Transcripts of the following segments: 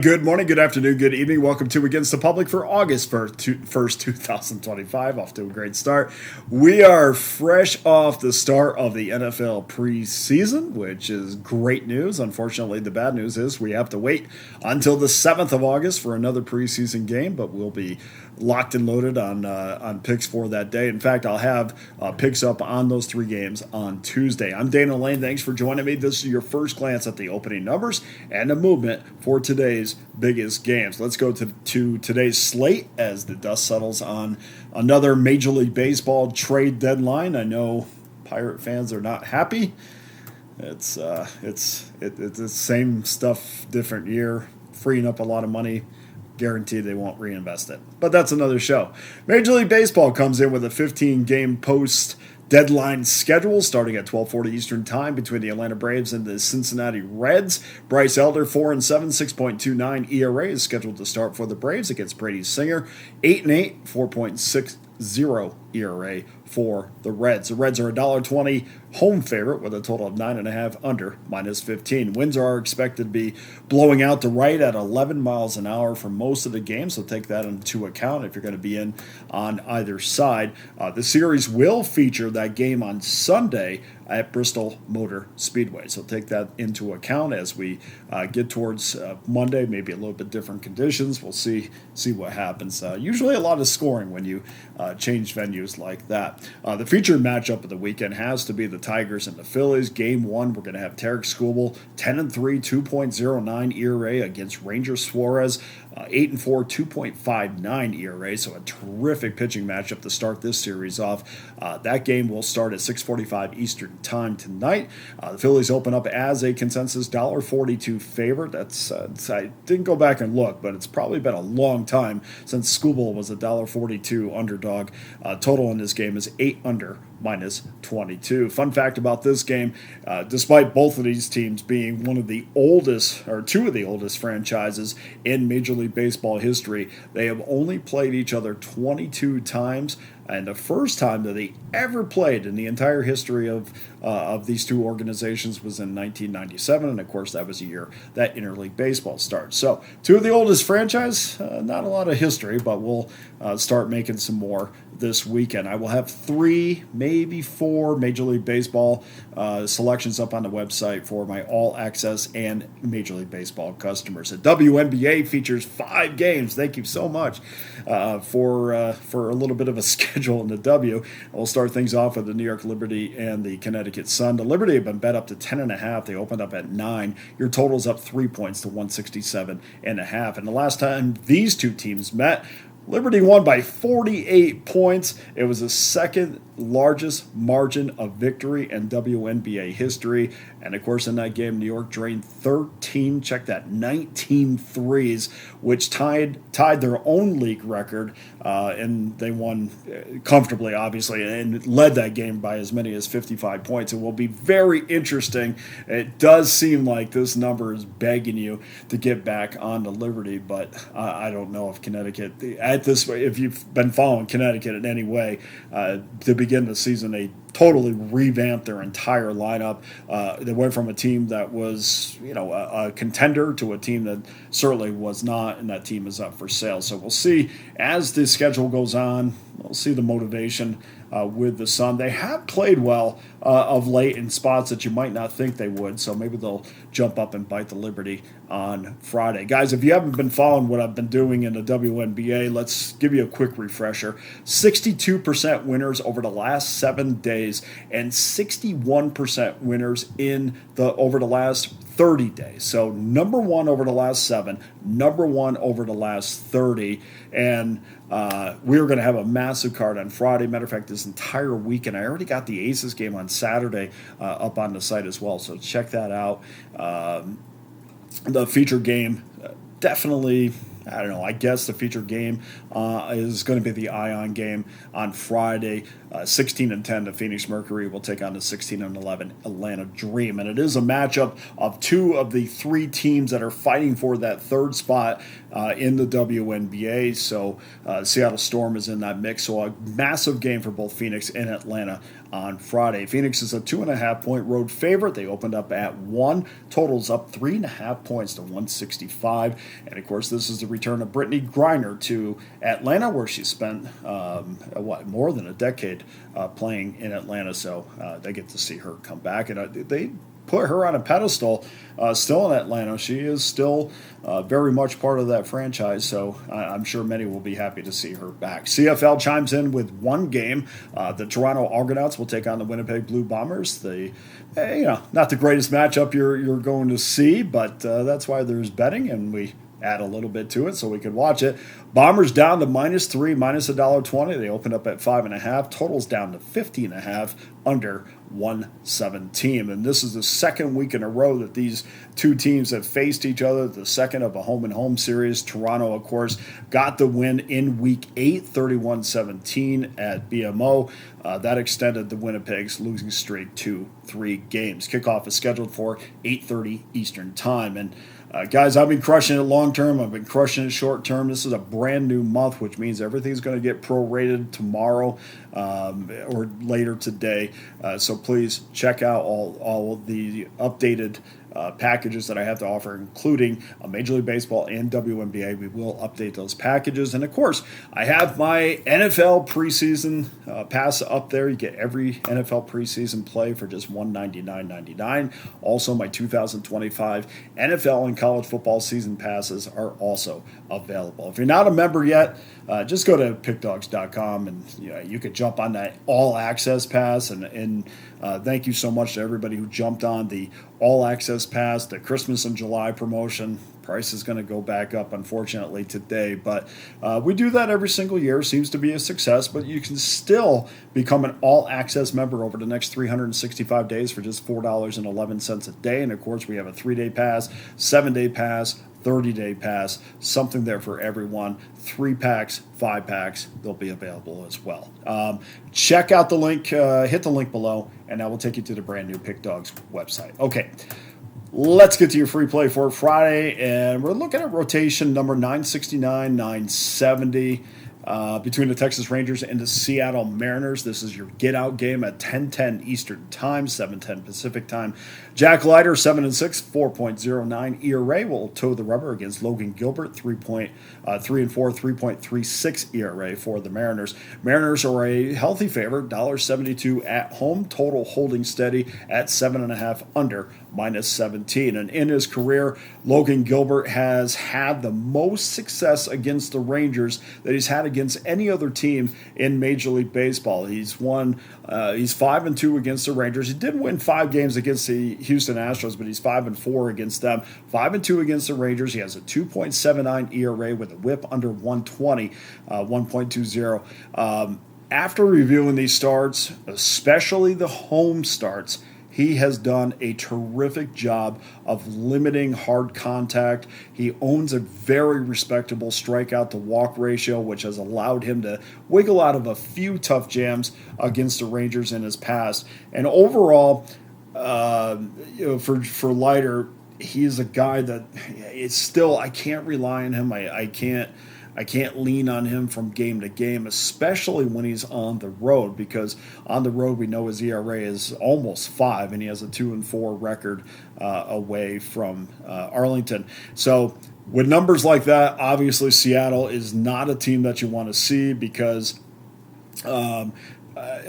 Good morning, good afternoon, good evening. Welcome to Against the Public for August 1st, 2025. Off to a great start. We are fresh off the start of the NFL preseason, which is great news. Unfortunately, the bad news is we have to wait until the 7th of August for another preseason game, but we'll be locked and loaded on picks for that day. In fact, I'll have picks up on those three games on Tuesday. I'm Dana Lane. Thanks for joining me. This is your first glance at the opening numbers and the movement for today's biggest games. Let's go to today's slate as the dust settles on another Major League Baseball trade deadline. I know Pirate fans are not happy. It's the same stuff, different year, freeing up a lot of money. Guaranteed they won't reinvest it. But that's another show. Major League Baseball comes in with a 15-game post-deadline schedule starting at 12:40 Eastern Time between the Atlanta Braves and the Cincinnati Reds. Bryce Elder, 4-7, 6.29 ERA is scheduled to start for the Braves against Brady Singer. 8-8, 4.60 ERA for the Reds. The Reds are a $1.20 home favorite with a total of 9.5 under -15. Winds are expected to be blowing out to right at 11 miles an hour for most of the game, so take that into account if you're going to be in on either side. The series will feature that game on Sunday at Bristol Motor Speedway, so take that into account as we get towards Monday. Maybe a little bit different conditions. We'll see what happens. Usually a lot of scoring when you change venues like that. The featured matchup of the weekend has to be the Tigers and the Phillies. Game one, we're going to have Tarek Skubal, 10-3, 2.09 ERA against Ranger Suarez, 8-4, 2.59 ERA. So a terrific pitching matchup to start this series off. That game will start at 6:45 Eastern Time tonight. The Phillies open up as a consensus $1.42 favorite. I didn't go back and look, but it's probably been a long time since Skubal was a $1.42 underdog. Total in this game is 8 under -22. Fun fact about this game, despite both of these teams being one of the oldest, or two of the oldest franchises in Major League Baseball history, they have only played each other 22 times. And the first time that they ever played in the entire history of these two organizations was in 1997, and of course that was the year that interleague baseball started. So two of the oldest franchise, not a lot of history, but we'll start making some more this weekend. I will have 3, maybe 4 Major League Baseball selections up on the website for my All Access and Major League Baseball customers. The WNBA features 5 games. Thank you so much for a little bit of a schedule in the W. We'll start things off with the New York Liberty and the Connecticut Sun. The Liberty have been bet up to 10.5. They opened up at 9. Your total's up 3 points to 167.5. And the last time these two teams met, Liberty won by 48 points. It was the second largest margin of victory in WNBA history. And of course, in that game, New York drained 19 threes, which tied their own league record. And they won comfortably, obviously, and led that game by as many as 55 points. It will be very interesting. It does seem like this number is begging you to get back on to Liberty, but I don't know if Connecticut, if you've been following Connecticut in any way, to begin the season, they totally revamped their entire lineup. They went from a team that was, a contender to a team that certainly was not, and that team is up for sale. So we'll see as the schedule goes on. We'll see the motivation with the Sun. They have played well of late in spots that you might not think they would, so maybe they'll jump up and bite the Liberty on Friday. Guys, if you haven't been following what I've been doing in the WNBA, let's give you a quick refresher. 62% winners over the last 7 days and 61% winners over the last 30 days. So number one over the last 7, number one over the last 30, and we're going to have a massive card on Friday. Matter of fact, this entire weekend. I already got the Aces game on Saturday up on the site as well, so check that out. The feature game, definitely, I don't know, I guess the feature game is going to be the Ion game on Friday. 16-10, the Phoenix Mercury will take on the 16-11 Atlanta Dream. And it is a matchup of two of the three teams that are fighting for that third spot in the WNBA. So Seattle Storm is in that mix. So a massive game for both Phoenix and Atlanta on Friday. Phoenix is a 2.5-point road favorite. They opened up at 1. Totals up 3.5 points to 165. And of course, this is the return of Brittany Griner to Atlanta, where she spent more than a decade playing in Atlanta. So they get to see her come back, and they put her on a pedestal still in Atlanta. She is still very much part of that franchise, so I'm sure many will be happy to see her back. CFL chimes in with one game. The Toronto Argonauts will take on the Winnipeg Blue Bombers. Not the greatest matchup you're going to see, but that's why there's betting, and we add a little bit to it so we could watch it. Bombers down to -3, -$1.20. They opened up at 5.5. Totals down to 50.5, under 117. And this is the second week in a row that these two teams have faced each other, the second of a home-and-home series. Toronto, of course, got the win in Week 8, 31-17 at BMO. That extended the Winnipeg's losing streak to 3 games. Kickoff is scheduled for 8:30 Eastern Time. And guys, I've been crushing it long term. I've been crushing it short term. This is a brand new month, which means everything's going to get prorated tomorrow or later today. So please check out all of the updated packages that I have to offer, including Major League Baseball and WNBA. We will update those packages. And, of course, I have my NFL preseason pass up there. You get every NFL preseason play for just $199.99. Also, my 2025 NFL and college football season passes are also available. If you're not a member yet, just go to pickdawgz.com, and you could jump on that all-access pass. And thank you so much to everybody who jumped on the all-access pass, the Christmas and July promotion. Price is going to go back up, unfortunately, today. But we do that every single year. Seems to be a success. But you can still become an all-access member over the next 365 days for just $4.11 a day. And, of course, we have a 3-day pass, 7-day pass, 30-day pass, something there for everyone. 3 packs, 5 packs, they'll be available as well. Check out the link, hit the link below, and that will take you to the brand new Pick Dawgz website. Okay, let's get to your free play for Friday, and we're looking at rotation number 969, 970. Between the Texas Rangers and the Seattle Mariners. This is your get-out game at 10:10 Eastern Time, 7:10 Pacific Time. Jack Leiter, 7-6, 4.09 ERA, will toe the rubber against Logan Gilbert, 3.4, 3.36 ERA for the Mariners. Mariners are a healthy favorite, $1.72 at home, total holding steady at 7.5, under -17. And in his career, Logan Gilbert has had the most success against the Rangers that he's had against any other team in Major League Baseball. He's 5-2 against the Rangers. He did win 5 games against the Houston Astros, but he's 5-4 against them. 5-2 against the Rangers. He has a 2.79 ERA with a WHIP under 120, 1.20. After reviewing these starts, especially the home starts, he has done a terrific job of limiting hard contact. He owns a very respectable strikeout to walk ratio, which has allowed him to wiggle out of a few tough jams against the Rangers in his past. And overall, for Leiter, he's a guy that it's still, I can't rely on him. I can't lean on him from game to game, especially when he's on the road, because on the road we know his ERA is almost 5, and he has a 2-4 record away from Arlington. So with numbers like that, obviously Seattle is not a team that you want to see because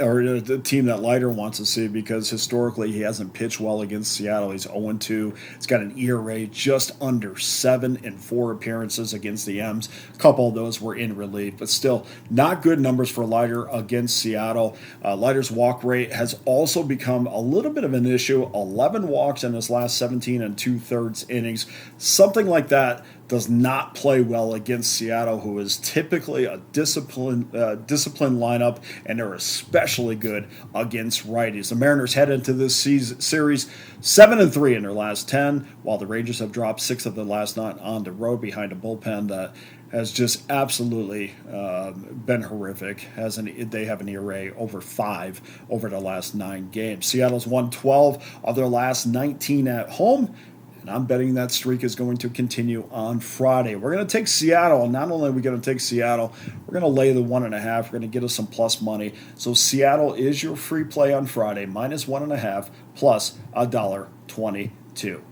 or the team that Leiter wants to see, because historically he hasn't pitched well against Seattle. He's 0-2. He's got an ERA just under 7 in 4 appearances against the M's. A couple of those were in relief, but still not good numbers for Leiter against Seattle. Leiter's walk rate has also become a little bit of an issue. 11 walks in his last 17 and 2/3 innings. Something like that does not play well against Seattle, who is typically a disciplined lineup, and they're especially especially good against righties. The Mariners head into this series 7-3 in their last 10, while the Rangers have dropped 6 of the last 9 on the road behind a bullpen that has just absolutely been horrific. They have an ERA over 5 over the last 9 games. Seattle's won 12 of their last 19 at home, and I'm betting that streak is going to continue on Friday. We're going to take Seattle. Not only are we going to take Seattle, we're going to lay the 1.5. We're going to get us some plus money. So Seattle is your free play on Friday, minus 1.5 plus $1.22.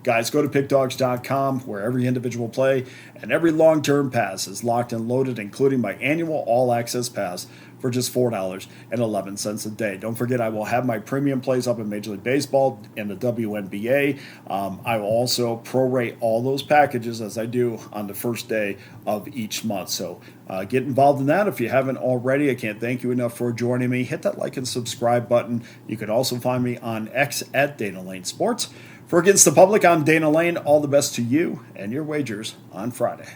Guys, go to pickdawgz.com, where every individual play and every long-term pass is locked and loaded, including my annual all-access pass for just $4.11 a day. Don't forget, I will have my premium plays up in Major League Baseball and the WNBA. I will also prorate all those packages as I do on the first day of each month. So get involved in that if you haven't already. I can't thank you enough for joining me. Hit that like and subscribe button. You can also find me on X at Dana Lane Sports. For Against the Public, I'm Dana Lane. All the best to you and your wagers on Friday.